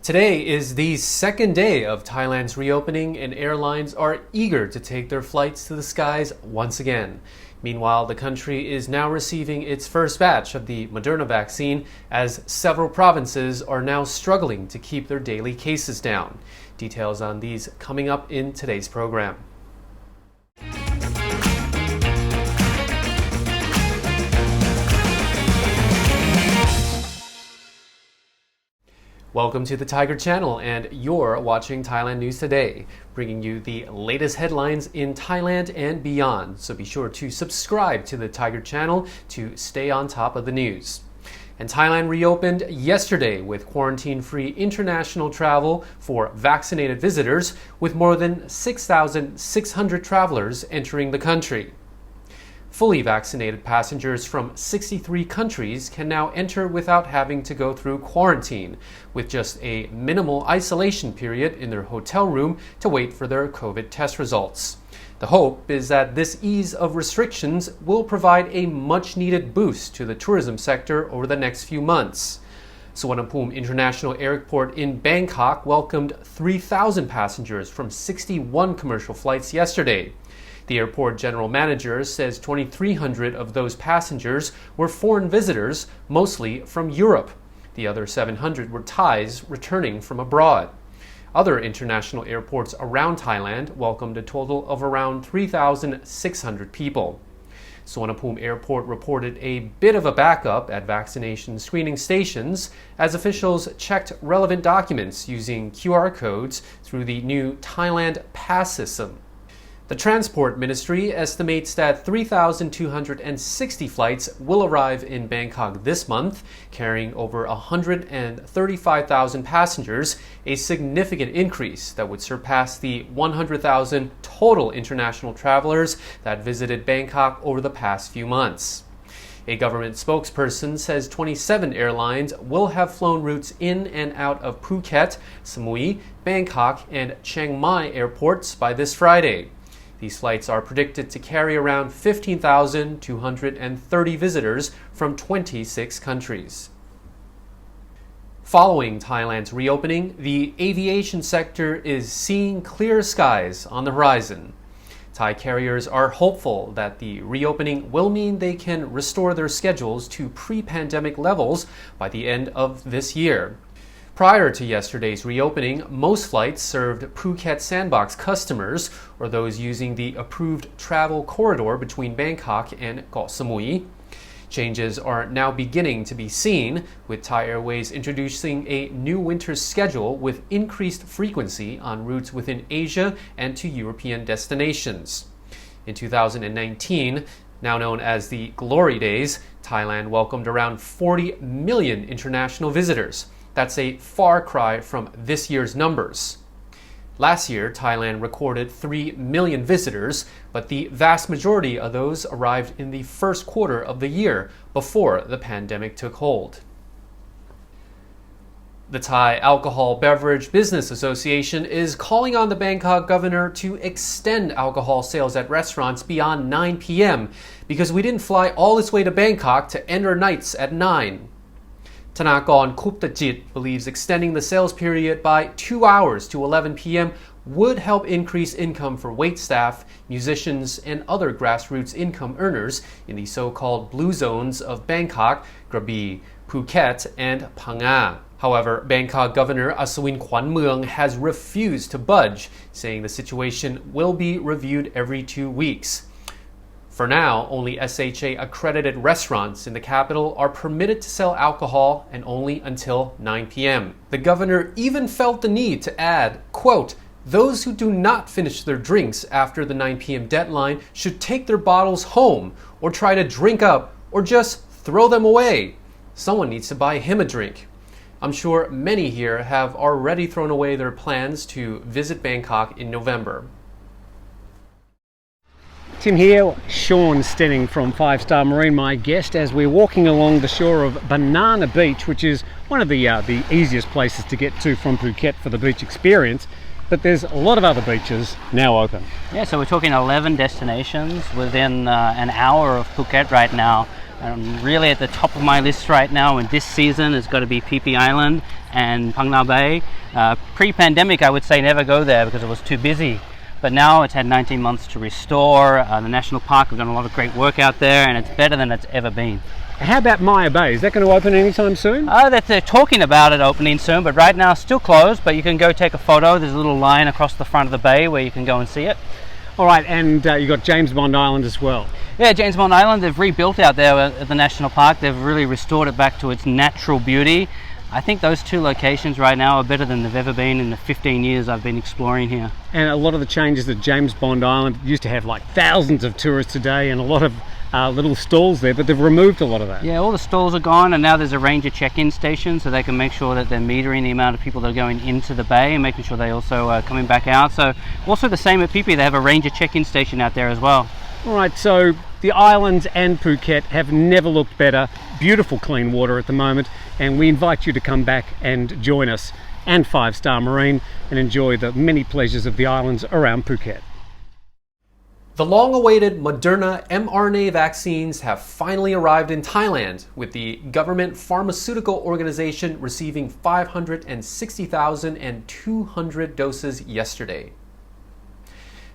Today is the second day of Thailand's reopening, and airlines are eager to take their flights to the skies once again. Meanwhile, the country is now receiving its first batch of the Moderna vaccine as several provinces are now struggling to keep their daily cases down. Details on these coming up in today's program. Welcome to the Thaiger channel, and you're watching Thailand News Today, bringing you the latest headlines in Thailand and beyond. So be sure to subscribe to the Thaiger channel to stay on top of the news. And Thailand reopened yesterday with quarantine-free international travel for vaccinated visitors, with more than 6,600 travelers entering the country. Fully vaccinated passengers from 63 countries can now enter without having to go through quarantine, with just a minimal isolation period in their hotel room to wait for their COVID test results. The hope is that this ease of restrictions will provide a much-needed boost to the tourism sector over the next few months. Suvarnabhumi International Airport in Bangkok welcomed 3,000 passengers from 61 commercial flights yesterday. The airport general manager says 2,300 of those passengers were foreign visitors, mostly from Europe. The other 700 were Thais returning from abroad. Other international airports around Thailand welcomed a total of around 3,600 people. Suvarnabhumi Airport reported a bit of a backup at vaccination screening stations as officials checked relevant documents using QR codes through the new Thailand Pass system. The Transport Ministry estimates that 3,260 flights will arrive in Bangkok this month, carrying over 135,000 passengers, a significant increase that would surpass the 100,000 total international travelers that visited Bangkok over the past few months. A government spokesperson says 27 airlines will have flown routes in and out of Phuket, Samui, Bangkok, and Chiang Mai airports by this Friday. These flights are predicted to carry around 15,230 visitors from 26 countries. Following Thailand's reopening, the aviation sector is seeing clear skies on the horizon. Thai carriers are hopeful that the reopening will mean they can restore their schedules to pre-pandemic levels by the end of this year. Prior to yesterday's reopening, most flights served Phuket Sandbox customers or those using the approved travel corridor between Bangkok and Koh Samui. Changes are now beginning to be seen, with Thai Airways introducing a new winter schedule with increased frequency on routes within Asia and to European destinations. In 2019, now known as the Glory Days, Thailand welcomed around 40 million international visitors. That's a far cry from this year's numbers. Last year, Thailand recorded 3 million visitors, but the vast majority of those arrived in the first quarter of the year before the pandemic took hold. The Thai Alcohol Beverage Business Association is calling on the Bangkok governor to extend alcohol sales at restaurants beyond 9 p.m. because we didn't fly all this way to Bangkok to end our nights at 9. Thanakon Kuptajit believes extending the sales period by 2 hours to 11 p.m. would help increase income for waitstaff, musicians, and other grassroots income earners in the so-called blue zones of Bangkok, Krabi, Phuket, and Phang Nga. However, Bangkok Governor Aswin Kwanmueang has refused to budge, saying the situation will be reviewed every 2 weeks. For now, only SHA-accredited restaurants in the capital are permitted to sell alcohol, and only until 9 p.m. The governor even felt the need to add, quote, "Those who do not finish their drinks after the 9 p.m. deadline should take their bottles home or try to drink up or just throw them away. Someone needs to buy him a drink." I'm sure many here have already thrown away their plans to visit Bangkok in November. Tim here, Sean Stenning from 5 Star Marine, my guest, as we're walking along the shore of Banana Beach, which is one of the easiest places to get to from Phuket for the beach experience. But there's a lot of other beaches now open. Yeah, so we're talking 11 destinations within an hour of Phuket right now. Really at the top of my list right now in this season has got to be Phi Phi Island. and Phang Nga Bay. Pre-pandemic, I would say never go there because it was too busy. But now it's had 19 months to restore. The national park, we've done a lot of great work out there, and it's better than it's ever been. How about Maya Bay? Is that going to open anytime soon? They're talking about it opening soon, but right now it's still closed, but you can go take a photo. There's a little line across the front of the bay where you can go and see it. All right, and you've got James Bond Island as well. Yeah, James Bond Island, they've rebuilt out there at the national park. They've really restored it back to its natural beauty. I think those two locations right now are better than they've ever been in the 15 years I've been exploring here. And a lot of the changes at James Bond Island used to have like thousands of tourists a day and a lot of little stalls there, but they've removed a lot of that. Yeah, all the stalls are gone, and now there's a ranger check-in station so they can make sure that they're metering the amount of people that are going into the bay and making sure they also are coming back out. So also the same at Phi Phi, they have a ranger check-in station out there as well. All right, so the islands and Phuket have never looked better. Beautiful clean water at the moment, and we invite you to come back and join us and 5 Star Marine and enjoy the many pleasures of the islands around Phuket. The long-awaited Moderna mRNA vaccines have finally arrived in Thailand, with the government pharmaceutical organization receiving 560,200 doses yesterday.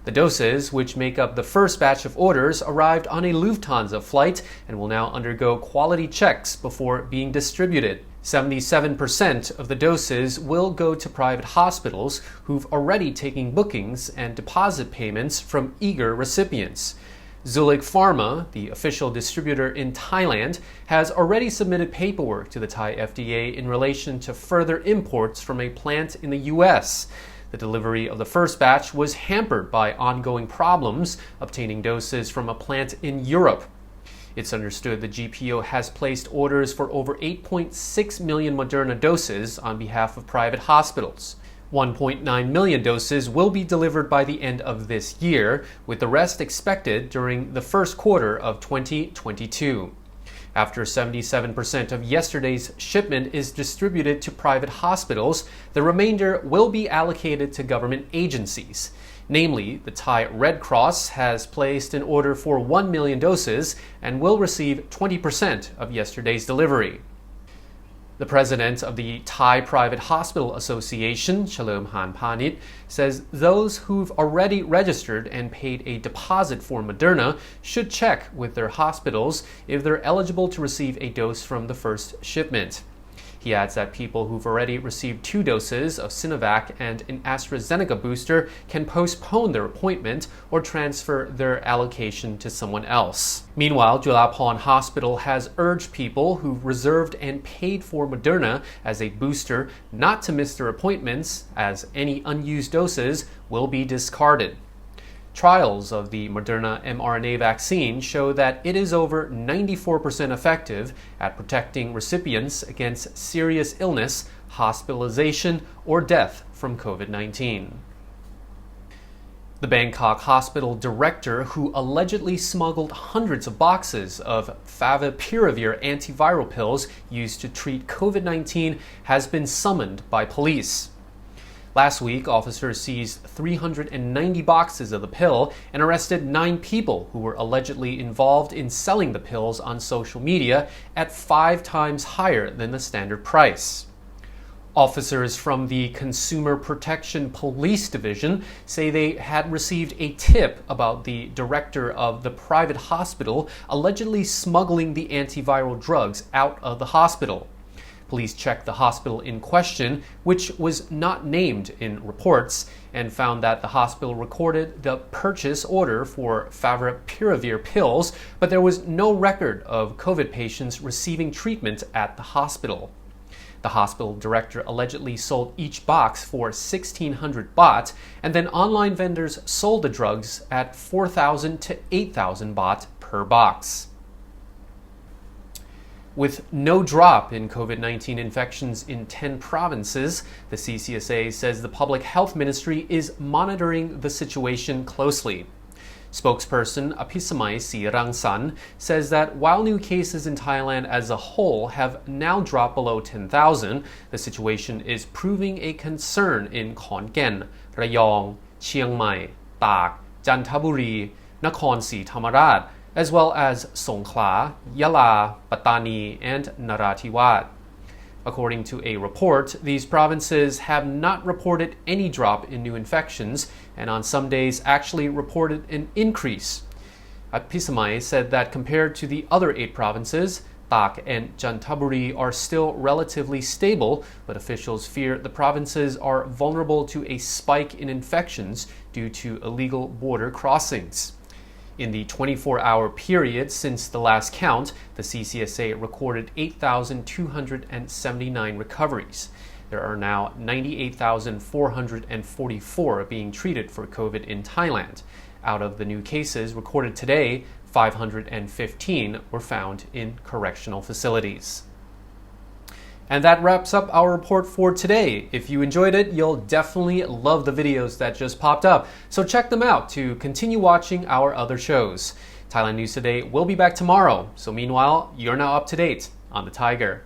The doses, which make up the first batch of orders, arrived on a Lufthansa flight and will now undergo quality checks before being distributed. 77% of the doses will go to private hospitals who've already taken bookings and deposit payments from eager recipients. Zulik Pharma, the official distributor in Thailand, has already submitted paperwork to the Thai FDA in relation to further imports from a plant in the US. The delivery of the first batch was hampered by ongoing problems obtaining doses from a plant in Europe. It's understood the GPO has placed orders for over 8.6 million Moderna doses on behalf of private hospitals. 1.9 million doses will be delivered by the end of this year, with the rest expected during the first quarter of 2022. After 77% of yesterday's shipment is distributed to private hospitals, the remainder will be allocated to government agencies. Namely, the Thai Red Cross has placed an order for 1 million doses and will receive 20% of yesterday's delivery. The president of the Thai Private Hospital Association, Chalerm Han Panit, says those who've already registered and paid a deposit for Moderna should check with their hospitals if they're eligible to receive a dose from the first shipment. He adds that people who've already received 2 doses of Sinovac and an AstraZeneca booster can postpone their appointment or transfer their allocation to someone else. Meanwhile, Julapon Hospital has urged people who've reserved and paid for Moderna as a booster not to miss their appointments, as any unused doses will be discarded. Trials of the Moderna mRNA vaccine show that it is over 94% effective at protecting recipients against serious illness, hospitalization, or death from COVID-19. The Bangkok hospital director, who allegedly smuggled hundreds of boxes of favipiravir antiviral pills used to treat COVID-19, has been summoned by police. Last week, officers seized 390 boxes of the pill and arrested 9 people who were allegedly involved in selling the pills on social media at 5 times higher than the standard price. Officers from the Consumer Protection Police Division say they had received a tip about the director of the private hospital allegedly smuggling the antiviral drugs out of the hospital. Police checked the hospital in question, which was not named in reports, and found that the hospital recorded the purchase order for favipiravir pills, but there was no record of COVID patients receiving treatment at the hospital. The hospital director allegedly sold each box for 1,600 baht, and then online vendors sold the drugs at 4,000 to 8,000 baht per box. With no drop in COVID-19 infections in 10 provinces, the CCSA says the Public Health Ministry is monitoring the situation closely. Spokesperson Apisamai Sirangsan says that while new cases in Thailand as a whole have now dropped below 10,000, the situation is proving a concern in Khon Kaen, Rayong, Chiang Mai, Tak, Jantaburi, Nakhon Si Thammarat, as well as Songkhla, Yala, Pattani, and Narathiwat. According to a report, these provinces have not reported any drop in new infections and on some days actually reported an increase. Pisamai said that compared to the other 8 provinces, Tak and Jantaburi are still relatively stable, but officials fear the provinces are vulnerable to a spike in infections due to illegal border crossings. In the 24-hour period since the last count, the CCSA recorded 8,279 recoveries. There are now 98,444 being treated for COVID in Thailand. Out of the new cases recorded today, 515 were found in correctional facilities. And that wraps up our report for today. If you enjoyed it, you'll definitely love the videos that just popped up, so check them out to continue watching our other shows. Thailand News Today will be back tomorrow, so meanwhile, you're now up to date on the Thaiger.